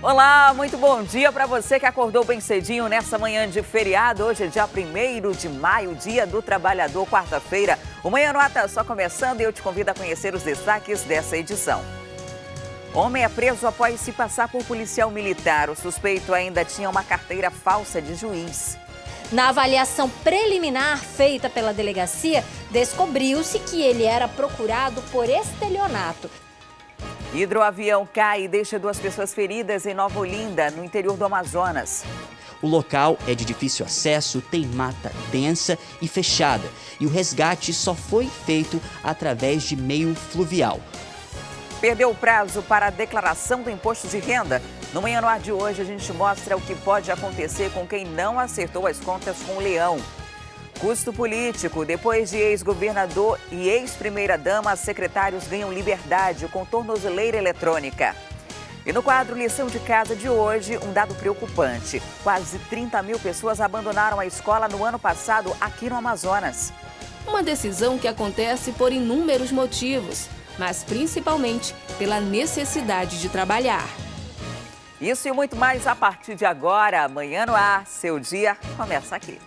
Olá, muito bom dia para você que acordou bem cedinho nessa manhã de feriado. Hoje é dia 1º de maio, Dia do Trabalhador, quarta-feira. O Manhã no Ar tá só começando e eu te convido a conhecer os destaques dessa edição. Homem é preso após se passar por policial militar. O suspeito ainda tinha uma carteira falsa de juiz. Na avaliação preliminar feita pela delegacia, descobriu-se que ele era procurado por estelionato. Hidroavião cai e deixa 2 pessoas feridas em Nova Olinda, no interior do Amazonas. O local é de difícil acesso, tem mata densa e fechada. E o resgate só foi feito através de meio fluvial. Perdeu o prazo para a declaração do imposto de renda? No Manhã no Ar de hoje, a gente mostra o que pode acontecer com quem não acertou as contas com o leão. Custo político. Depois de ex-governador e ex-primeira-dama, secretários ganham liberdade com tornozeleira eletrônica. E no quadro Lição de Casa de hoje, um dado preocupante. Quase 30 mil pessoas abandonaram a escola no ano passado aqui no Amazonas. Uma decisão que acontece por inúmeros motivos, mas principalmente pela necessidade de trabalhar. Isso e muito mais a partir de agora. Manhã no Ar, seu dia começa aqui.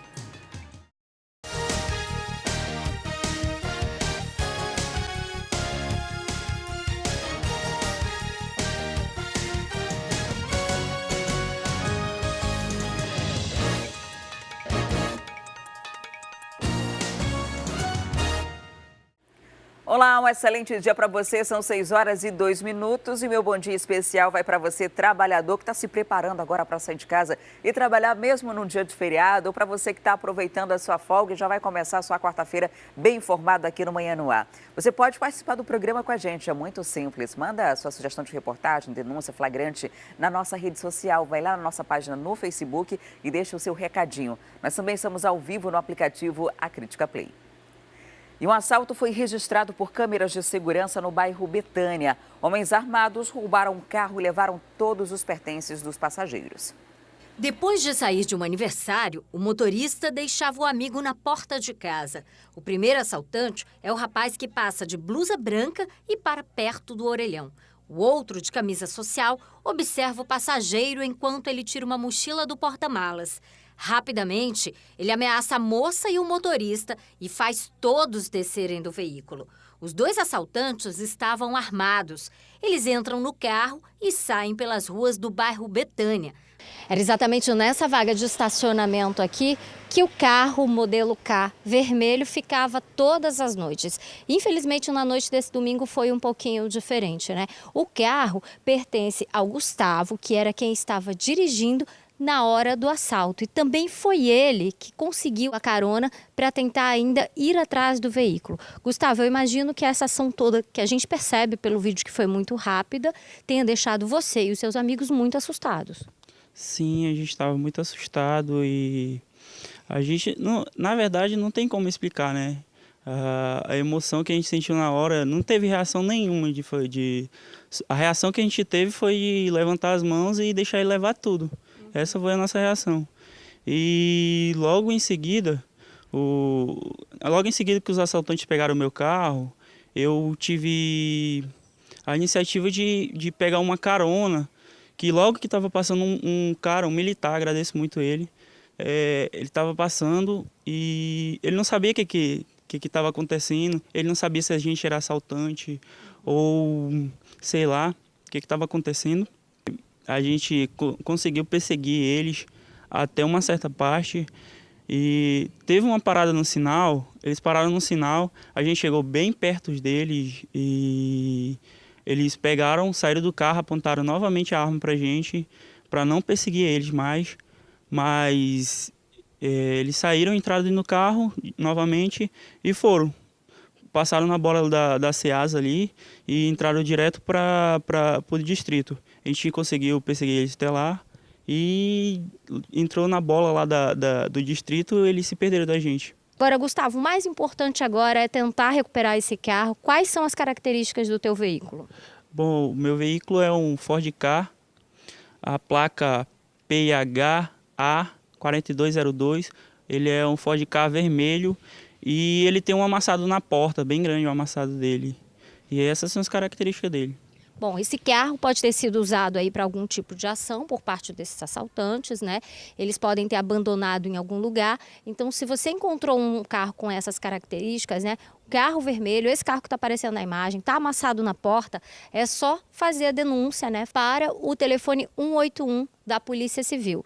Olá, um excelente dia para você. São 6h02 e meu bom dia especial vai para você, trabalhador que está se preparando agora para sair de casa e trabalhar mesmo num dia de feriado, ou para você que está aproveitando a sua folga e já vai começar a sua quarta-feira bem informado aqui no Manhã no Ar. Você pode participar do programa com a gente, é muito simples. Manda a sua sugestão de reportagem, denúncia, flagrante na nossa rede social. Vai lá na nossa página no Facebook e deixa o seu recadinho. Nós também estamos ao vivo no aplicativo A Crítica Play. E um assalto foi registrado por câmeras de segurança no bairro Betânia. Homens armados roubaram um carro e levaram todos os pertences dos passageiros. Depois de sair de um aniversário, o motorista deixava o amigo na porta de casa. O primeiro assaltante é o rapaz que passa de blusa branca e para perto do orelhão. O outro, de camisa social, observa o passageiro enquanto ele tira uma mochila do porta-malas. Rapidamente, ele ameaça a moça e o motorista e faz todos descerem do veículo. Os 2 assaltantes estavam armados. Eles entram no carro e saem pelas ruas do bairro Betânia. Era exatamente nessa vaga de estacionamento aqui que o carro modelo K vermelho ficava todas as noites. Infelizmente, na noite desse domingo foi um pouquinho diferente, né? O carro pertence ao Gustavo, que era quem estava dirigindo na hora do assalto. E também foi ele que conseguiu a carona para tentar ainda ir atrás do veículo. Gustavo, eu imagino que essa ação toda, que a gente percebe pelo vídeo que foi muito rápida, tenha deixado você e os seus amigos muito assustados. Sim, a gente estava muito assustado e a gente, na verdade, não tem como explicar, né? A emoção que a gente sentiu na hora não teve reação nenhuma. A reação que a gente teve foi de levantar as mãos e deixar ele levar tudo. Essa foi a nossa reação. E logo em seguida que os assaltantes pegaram o meu carro, eu tive a iniciativa de pegar uma carona, que logo que estava passando um cara, um militar, agradeço muito ele, ele estava passando e ele não sabia o que estava acontecendo, ele não sabia se a gente era assaltante ou sei lá o que estava acontecendo. A gente conseguiu perseguir eles até uma certa parte e teve uma parada no sinal, eles pararam no sinal, a gente chegou bem perto deles e eles saíram do carro, apontaram novamente a arma pra gente, para não perseguir eles mais, mas eles saíram, entraram no carro novamente e foram. Passaram na bola da SEASA ali e entraram direto para o distrito. A gente conseguiu perseguir eles até lá e entrou na bola lá do distrito, eles se perderam da gente. Agora, Gustavo, o mais importante agora é tentar recuperar esse carro. Quais são as características do teu veículo? Bom, o meu veículo é um Ford Ka, a placa PHA 4202. Ele é um Ford Ka vermelho e ele tem um amassado na porta, bem grande o amassado dele. E essas são as características dele. Bom, esse carro pode ter sido usado aí para algum tipo de ação por parte desses assaltantes, né? Eles podem ter abandonado em algum lugar. Então, se você encontrou um carro com essas características, né? O carro vermelho, esse carro que está aparecendo na imagem, está amassado na porta, é só fazer a denúncia, né? Para o telefone 181 da Polícia Civil.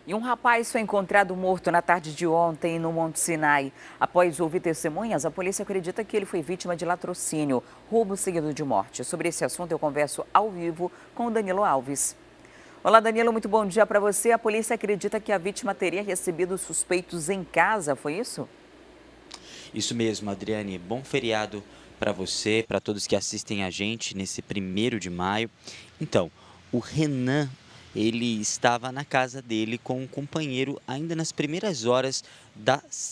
E um rapaz foi encontrado morto na tarde de ontem no Monte Sinai. Após ouvir testemunhas, a polícia acredita que ele foi vítima de latrocínio, roubo seguido de morte. Sobre esse assunto eu converso ao vivo com o Danilo Alves. Olá, Danilo, muito bom dia para você. A polícia acredita que a vítima teria recebido suspeitos em casa, foi isso? Isso mesmo, Adriane. Bom feriado para você, para todos que assistem a gente nesse 1º de maio. Então, o Renan, ele estava na casa dele com um companheiro ainda nas primeiras horas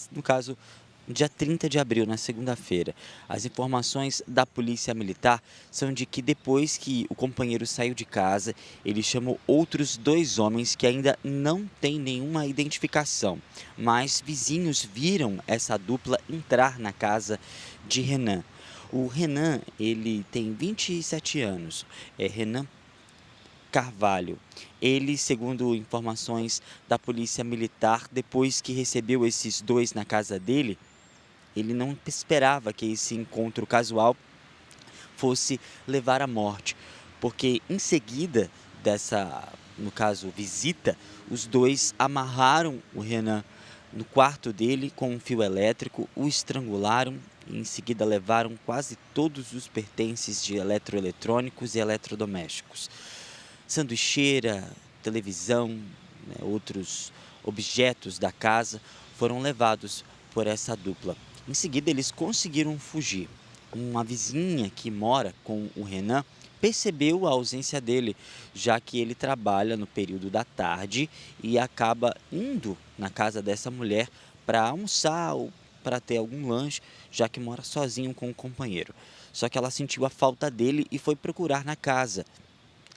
no caso, dia 30 de abril, na segunda-feira. As informações da Polícia Militar são de que depois que o companheiro saiu de casa, ele chamou outros 2 homens que ainda não têm nenhuma identificação, mas vizinhos viram essa dupla entrar na casa de Renan. O Renan, ele tem 27 anos, é Renan Carvalho. Ele, segundo informações da Polícia Militar, depois que recebeu esses 2 na casa dele, ele não esperava que esse encontro casual fosse levar à morte, porque em seguida dessa, no caso, visita, os 2 amarraram o Renan no quarto dele com um fio elétrico, o estrangularam e em seguida levaram quase todos os pertences de eletroeletrônicos e eletrodomésticos. Sanduicheira, televisão, né, outros objetos da casa foram levados por essa dupla. Em seguida, eles conseguiram fugir. Uma vizinha que mora com o Renan percebeu a ausência dele, já que ele trabalha no período da tarde e acaba indo na casa dessa mulher para almoçar ou para ter algum lanche, já que mora sozinho com o companheiro. Só que ela sentiu a falta dele e foi procurar na casa.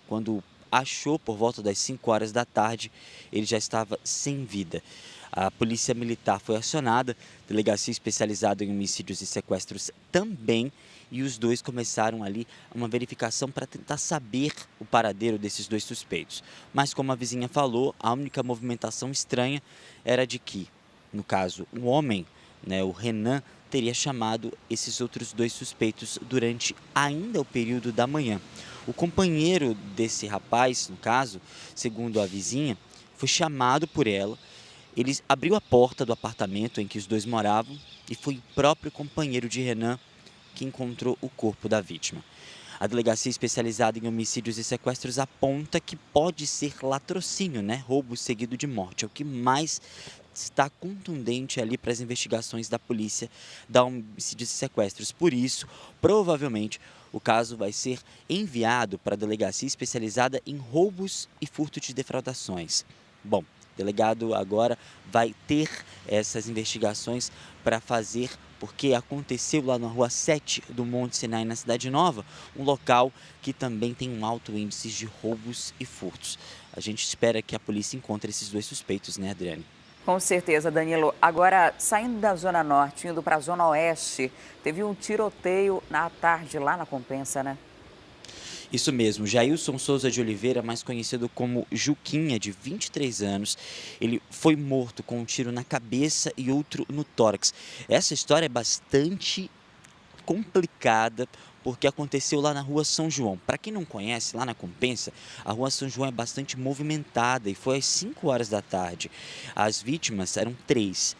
Quando achou por volta das 5 horas da tarde, ele já estava sem vida. A Polícia Militar foi acionada, delegacia especializada em homicídios e sequestros também, e os 2 começaram ali uma verificação para tentar saber o paradeiro desses 2 suspeitos. Mas como a vizinha falou, a única movimentação estranha era de que, no caso, o homem, né, o Renan, teria chamado esses outros 2 suspeitos durante ainda o período da manhã. O companheiro desse rapaz, no caso, segundo a vizinha, foi chamado por ela. Ele abriu a porta do apartamento em que os 2 moravam e foi o próprio companheiro de Renan que encontrou o corpo da vítima. A delegacia especializada em homicídios e sequestros aponta que pode ser latrocínio, né? Roubo seguido de morte. É o que mais está contundente ali para as investigações da polícia da homicídios e sequestros. Por isso, provavelmente, o caso vai ser enviado para a delegacia especializada em roubos e furto de defraudações. Bom, o delegado agora vai ter essas investigações para fazer, porque aconteceu lá na rua 7 do Monte Sinai, na Cidade Nova, um local que também tem um alto índice de roubos e furtos. A gente espera que a polícia encontre esses 2 suspeitos, né, Adriane? Com certeza, Danilo. Agora, saindo da Zona Norte, indo para a Zona Oeste, teve um tiroteio na tarde lá na Compensa, né? Isso mesmo, Jailson Souza de Oliveira, mais conhecido como Juquinha, de 23 anos, ele foi morto com um tiro na cabeça e outro no tórax. Essa história é bastante complicada, porque aconteceu lá na Rua São João. Para quem não conhece, lá na Compensa, a Rua São João é bastante movimentada e foi às 5 horas da tarde. As vítimas eram 3.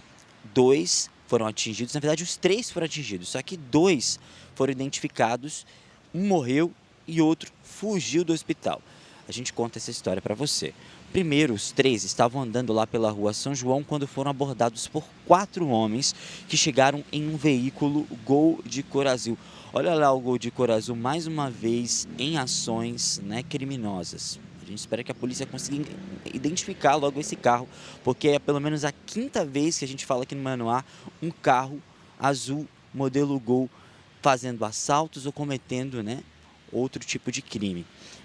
2 foram atingidos, na verdade os 3 foram atingidos, só que 2 foram identificados, um morreu e outro fugiu do hospital. A gente conta essa história para você. Primeiro, os 3 estavam andando lá pela Rua São João quando foram abordados por 4 homens que chegaram em um veículo Gol de cor azul. Olha lá o Gol de cor azul mais uma vez em ações, né, criminosas. A gente espera que a polícia consiga identificar logo esse carro, porque é pelo menos a 5ª vez que a gente fala aqui no Manoá um carro azul modelo Gol fazendo assaltos ou cometendo, né, outro tipo de crime.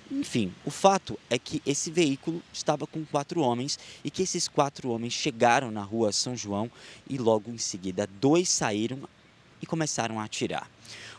Enfim, o fato é que esse veículo estava com 4 homens e que esses 4 homens chegaram na Rua São João e logo em seguida 2 saíram e começaram a atirar.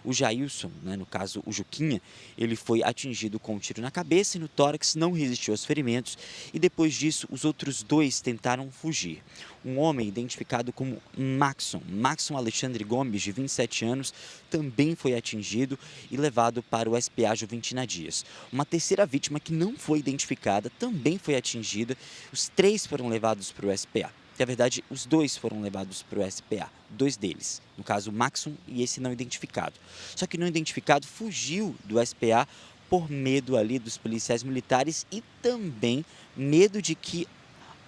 O Jailson, né, no caso o Juquinha, ele foi atingido com um tiro na cabeça e no tórax, não resistiu aos ferimentos e depois disso os outros 2 tentaram fugir. Um homem identificado como Maxson Alexandre Gomes, de 27 anos, também foi atingido e levado para o SPA Juventina Dias. Uma terceira vítima que não foi identificada também foi atingida. Os 3 foram levados para o SPA. Na verdade, os 2 foram levados para o SPA, 2 deles, no caso o Maxson e esse não identificado. Só que não identificado fugiu do SPA por medo ali dos policiais militares e também medo de que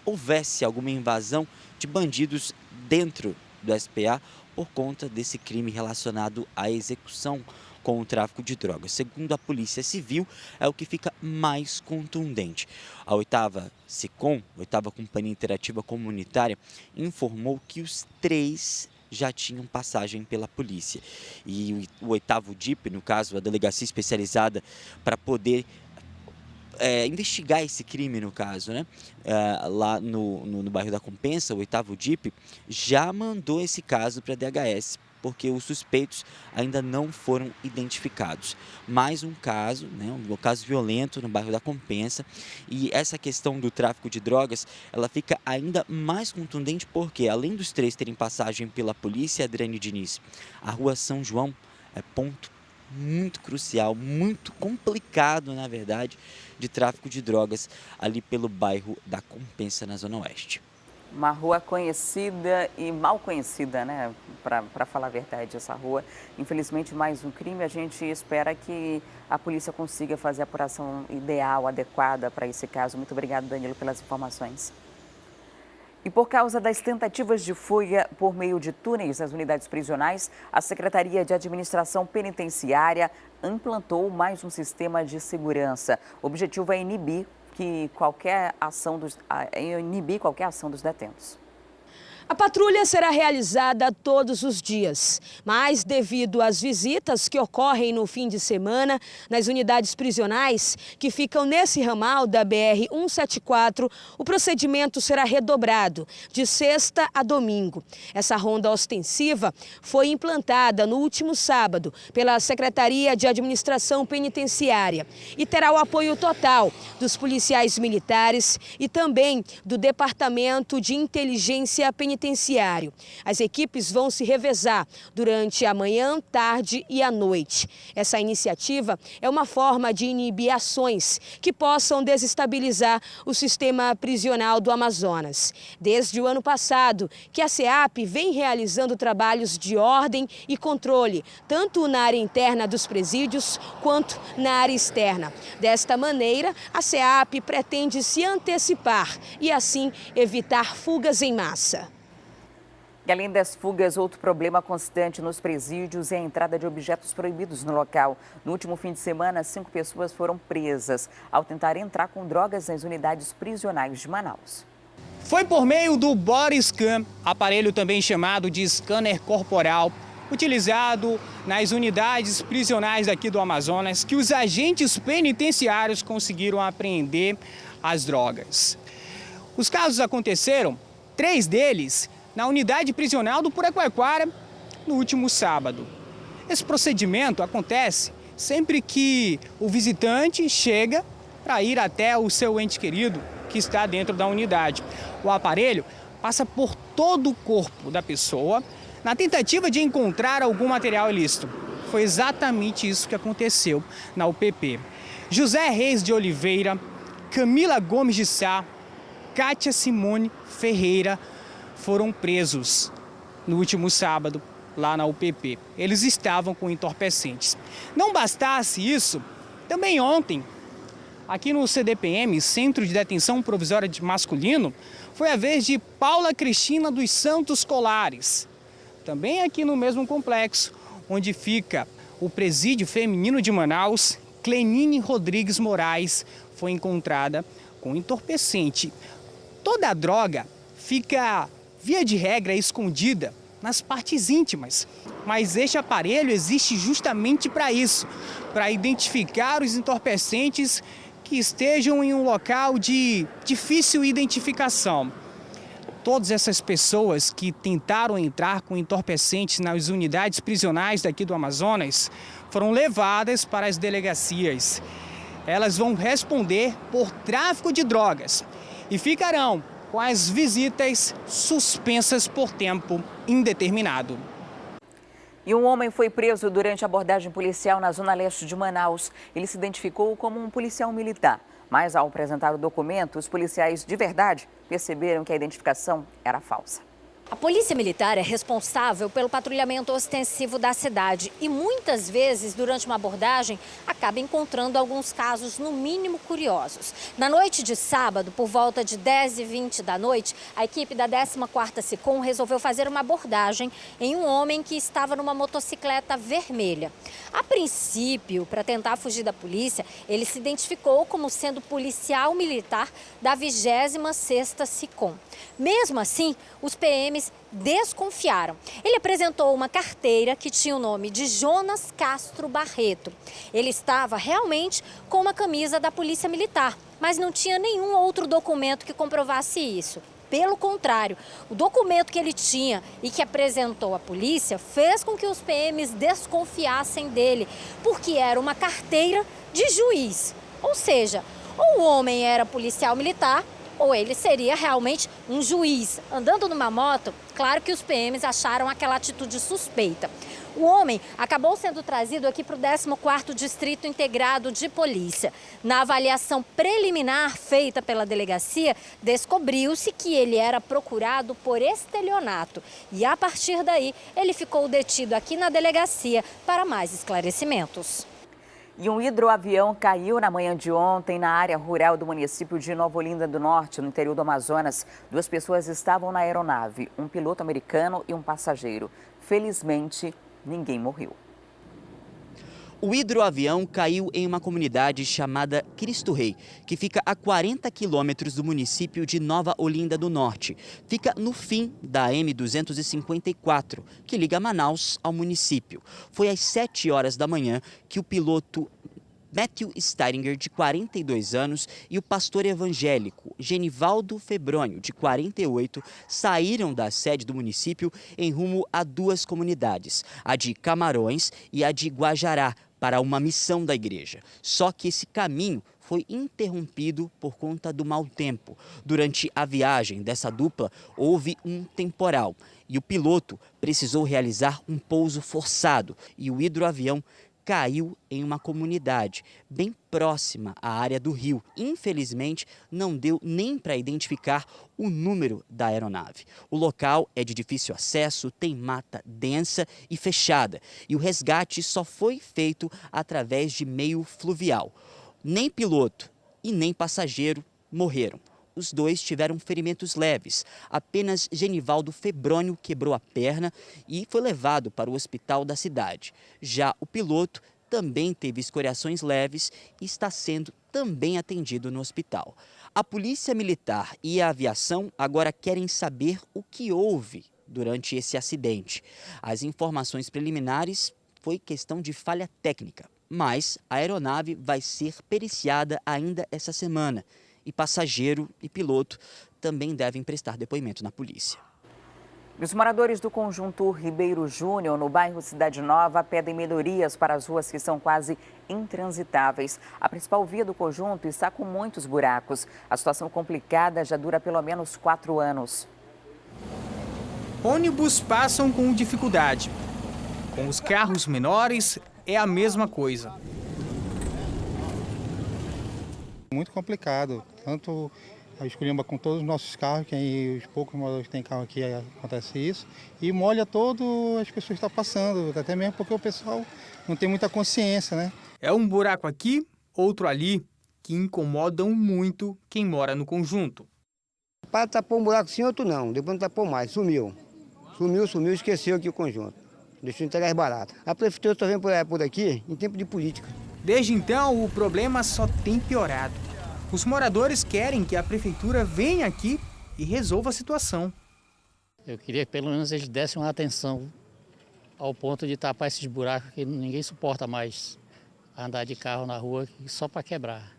houvesse alguma invasão de bandidos dentro do SPA por conta desse crime relacionado à execução com o tráfico de drogas. Segundo a Polícia Civil, é o que fica mais contundente. A 8ª SICOM, 8ª Companhia Interativa Comunitária, informou que os 3 já tinham passagem pela polícia. E o 8º DIP, no caso, a Delegacia Especializada para poder investigar esse crime, no caso, né? Lá no bairro da Compensa, o 8º DIP já mandou esse caso para a DHS, porque os suspeitos ainda não foram identificados. Mais um caso, né, um caso violento no bairro da Compensa, e essa questão do tráfico de drogas, ela fica ainda mais contundente porque, além dos 3 terem passagem pela polícia, Adriane Diniz, a rua São João é ponto muito crucial, muito complicado, na verdade, de tráfico de drogas ali pelo bairro da Compensa, na Zona Oeste. Uma rua conhecida e mal conhecida, né? Para falar a verdade, essa rua. Infelizmente, mais um crime. A gente espera que a polícia consiga fazer a apuração ideal, adequada para esse caso. Muito obrigada, Danilo, pelas informações. E por causa das tentativas de fuga por meio de túneis nas unidades prisionais, a Secretaria de Administração Penitenciária implantou mais um sistema de segurança. O objetivo é inibir qualquer ação dos detentos. A patrulha será realizada todos os dias, mas devido às visitas que ocorrem no fim de semana nas unidades prisionais que ficam nesse ramal da BR-174, o procedimento será redobrado de sexta a domingo. Essa ronda ostensiva foi implantada no último sábado pela Secretaria de Administração Penitenciária e terá o apoio total dos policiais militares e também do Departamento de Inteligência Penitenciária. As equipes vão se revezar durante a manhã, tarde e a noite. Essa iniciativa é uma forma de inibir ações que possam desestabilizar o sistema prisional do Amazonas. Desde o ano passado, que a SEAP vem realizando trabalhos de ordem e controle, tanto na área interna dos presídios quanto na área externa. Desta maneira, a SEAP pretende se antecipar e, assim, evitar fugas em massa. E além das fugas, outro problema constante nos presídios é a entrada de objetos proibidos no local. No último fim de semana, 5 pessoas foram presas ao tentar entrar com drogas nas unidades prisionais de Manaus. Foi por meio do Body Scan, aparelho também chamado de scanner corporal, utilizado nas unidades prisionais aqui do Amazonas, que os agentes penitenciários conseguiram apreender as drogas. Os casos aconteceram, 3 deles, na unidade prisional do Puraquara, no último sábado. Esse procedimento acontece sempre que o visitante chega para ir até o seu ente querido que está dentro da unidade. O aparelho passa por todo o corpo da pessoa na tentativa de encontrar algum material ilícito. Foi exatamente isso que aconteceu na UPP. José Reis de Oliveira, Camila Gomes de Sá, Kátia Simone Ferreira foram presos no último sábado lá na UPP. Eles estavam com entorpecentes. Não bastasse isso, também ontem, aqui no CDPM, Centro de Detenção Provisória de Masculino, foi a vez de Paula Cristina dos Santos Colares. Também aqui no mesmo complexo, onde fica o Presídio Feminino de Manaus, Clenine Rodrigues Moraes foi encontrada com entorpecente. Toda a droga fica, via de regra, escondida nas partes íntimas. Mas este aparelho existe justamente para isso, para identificar os entorpecentes que estejam em um local de difícil identificação. todas essas pessoas que tentaram entrar com entorpecentes nas unidades prisionais daqui do Amazonas foram levadas para as delegacias. Elas vão responder por tráfico de drogas e ficarão com as visitas suspensas por tempo indeterminado. E um homem foi preso durante a abordagem policial na zona leste de Manaus. Ele se identificou como um policial militar, mas ao apresentar o documento, os policiais de verdade perceberam que a identificação era falsa. A polícia militar é responsável pelo patrulhamento ostensivo da cidade e muitas vezes, durante uma abordagem, acaba encontrando alguns casos, no mínimo, curiosos. Na noite de sábado, por volta de 10h20 da noite, a equipe da 14ª SICOM resolveu fazer uma abordagem em um homem que estava numa motocicleta vermelha. A princípio, para tentar fugir da polícia, ele se identificou como sendo policial militar da 26ª SICOM. Mesmo assim, os PMs desconfiaram. Ele apresentou uma carteira que tinha o nome de Jonas Castro Barreto. Ele estava realmente com uma camisa da Polícia Militar, mas não tinha nenhum outro documento que comprovasse isso. Pelo contrário, o documento que ele tinha e que apresentou à polícia fez com que os PMs desconfiassem dele, porque era uma carteira de juiz. Ou seja, ou o homem era policial militar, ou ele seria realmente um juiz. Andando numa moto, claro que os PMs acharam aquela atitude suspeita. O homem acabou sendo trazido aqui para o 14º Distrito Integrado de Polícia. Na avaliação preliminar feita pela delegacia, descobriu-se que ele era procurado por estelionato. E a partir daí, ele ficou detido aqui na delegacia para mais esclarecimentos. E um hidroavião caiu na manhã de ontem na área rural do município de Nova Olinda do Norte, no interior do Amazonas. 2 pessoas estavam na aeronave, um piloto americano e um passageiro. Felizmente, ninguém morreu. O hidroavião caiu em uma comunidade chamada Cristo Rei, que fica a 40 quilômetros do município de Nova Olinda do Norte. Fica no fim da M-254, que liga Manaus ao município. Foi às 7 horas da manhã que o piloto Matthew Steininger, de 42 anos, e o pastor evangélico Genivaldo Febrônio, de 48, saíram da sede do município em rumo a 2 comunidades, a de Camarões e a de Guajará, para uma missão da igreja. Só que esse caminho foi interrompido por conta do mau tempo. Durante a viagem dessa dupla, houve um temporal e o piloto precisou realizar um pouso forçado e o hidroavião caiu em uma comunidade bem próxima à área do rio. Infelizmente, não deu nem para identificar o número da aeronave. O local é de difícil acesso, tem mata densa e fechada, e o resgate só foi feito através de meio fluvial. Nem piloto e nem passageiro morreram. Os 2 tiveram ferimentos leves. Apenas Genivaldo Febrônio quebrou a perna e foi levado para o hospital da cidade. Já o piloto também teve escoriações leves e está sendo também atendido no hospital. A Polícia Militar e a aviação agora querem saber o que houve durante esse acidente. As informações preliminares foi questão de falha técnica, mas a aeronave vai ser periciada ainda essa semana. E passageiro e piloto também devem prestar depoimento na polícia. Os moradores do conjunto Ribeiro Júnior, no bairro Cidade Nova, pedem melhorias para as ruas que são quase intransitáveis. A principal via do conjunto está com muitos buracos. A situação complicada já dura pelo menos 4 anos. Ônibus passam com dificuldade. Com os carros menores, é a mesma coisa. Muito complicado, tanto a esculhamba com todos os nossos carros, que aí os poucos moradores que têm carro aqui acontece isso, e molha todo as pessoas que estão passando, até mesmo porque o pessoal não tem muita consciência, né? É um buraco aqui, outro ali, que incomodam muito quem mora no conjunto. Para tapou um buraco sim, outro não, depois não tapou mais, sumiu, esqueceu aqui o conjunto, deixou entregar barato. A prefeitura só vem por aqui em tempo de política. Desde então, o problema só tem piorado. Os moradores querem que a prefeitura venha aqui e resolva a situação. Eu queria que pelo menos eles dessem uma atenção ao ponto de tapar esses buracos que ninguém suporta mais andar de carro na rua só para quebrar.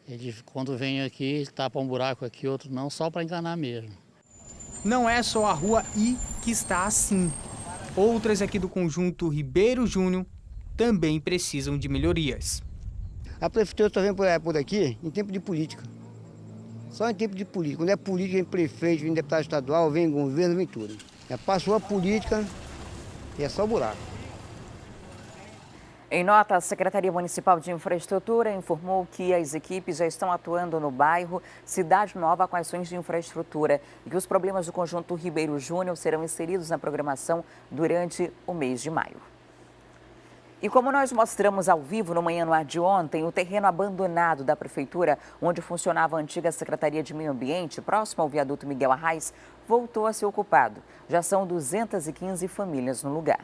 Eles, quando vêm aqui, tapam um buraco aqui, outro não, só para enganar mesmo. não é só a Rua I que está assim. Outras aqui do conjunto Ribeiro Júnior também precisam de melhorias. A prefeitura só vem por aqui em tempo de política. Só em tempo de política. Quando é política, vem prefeito, vem deputado estadual, vem governo, vem tudo. Passou a política e é só buraco. Em nota, a Secretaria Municipal de Infraestrutura informou que as equipes já estão atuando no bairro Cidade Nova com ações de infraestrutura e que os problemas do conjunto Ribeiro Júnior serão inseridos na programação durante o mês de maio. E como nós mostramos ao vivo no Manhã no Ar de ontem, o terreno abandonado da Prefeitura, onde funcionava a antiga Secretaria de Meio Ambiente, próximo ao viaduto Miguel Arraes, voltou a ser ocupado. Já são 215 famílias no lugar.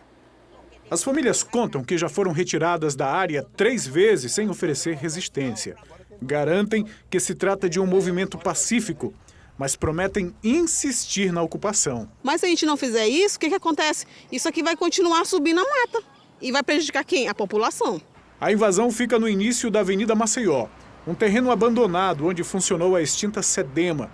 As famílias contam que já foram retiradas da área 3 vezes sem oferecer resistência. Garantem que se trata de um movimento pacífico, mas prometem insistir na ocupação. Mas se a gente não fizer isso, o que acontece? Isso aqui vai continuar subindo a mata e vai prejudicar quem? A população. A invasão fica no início da Avenida Maceió, um terreno abandonado onde funcionou a extinta Sedema.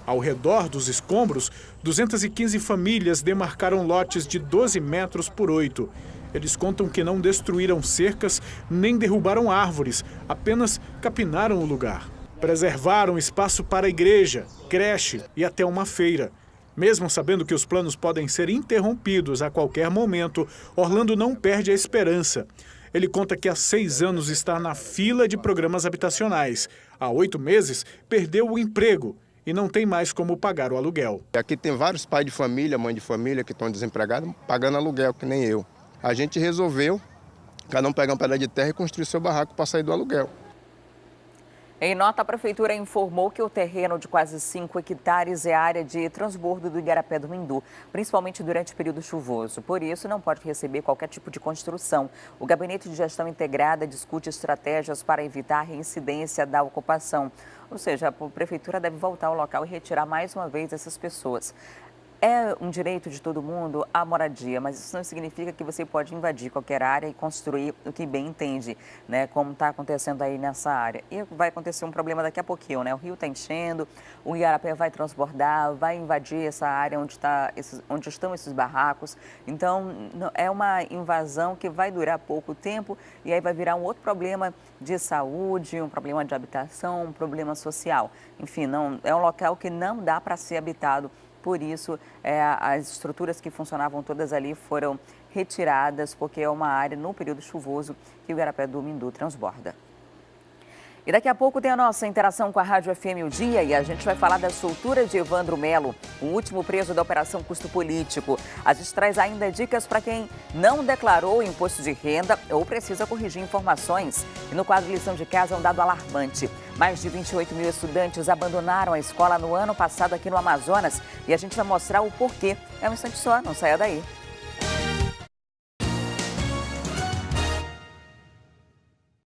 Ao redor dos escombros, 215 famílias demarcaram lotes de 12 metros por 8. Eles contam que não destruíram cercas nem derrubaram árvores, apenas capinaram o lugar. Preservaram espaço para igreja, creche e até uma feira. Mesmo sabendo que os planos podem ser interrompidos a qualquer momento, Orlando não perde a esperança. Ele conta que há 6 anos está na fila de programas habitacionais. Há 8 meses, perdeu o emprego e não tem mais como pagar o aluguel. Aqui tem vários pais de família, mãe de família que estão desempregados, pagando aluguel, que nem eu. A gente resolveu, cada um pegar um pedaço de terra e construir seu barraco para sair do aluguel. Em nota, a Prefeitura informou que o terreno de quase 5 hectares é área de transbordo do Igarapé do Mindu, principalmente durante o período chuvoso. Por isso, não pode receber qualquer tipo de construção. O Gabinete de Gestão Integrada discute estratégias para evitar a reincidência da ocupação. Ou seja, a Prefeitura deve voltar ao local e retirar mais uma vez essas pessoas. É um direito de todo mundo a moradia, mas isso não significa que você pode invadir qualquer área e construir o que bem entende, né? Como está acontecendo aí nessa área. E vai acontecer um problema daqui a pouquinho, né? O rio está enchendo, o Igarapé vai transbordar, vai invadir essa área onde estão esses barracos. Então, é uma invasão que vai durar pouco tempo e aí vai virar um outro problema de saúde, um problema de habitação, um problema social. Enfim, é um local que não dá para ser habitado. Por isso, as estruturas que funcionavam todas ali foram retiradas, porque é uma área, no período chuvoso, que o Igarapé do Mindu transborda. E daqui a pouco tem a nossa interação com a Rádio FM O Dia e a gente vai falar da soltura de Evandro Melo, o último preso da Operação Custo Político. A gente traz ainda dicas para quem não declarou o imposto de renda ou precisa corrigir informações. E no quadro Lição de Casa, um dado alarmante. Mais de 28 mil estudantes abandonaram a escola no ano passado aqui no Amazonas e a gente vai mostrar o porquê. É um instante só, não saia daí.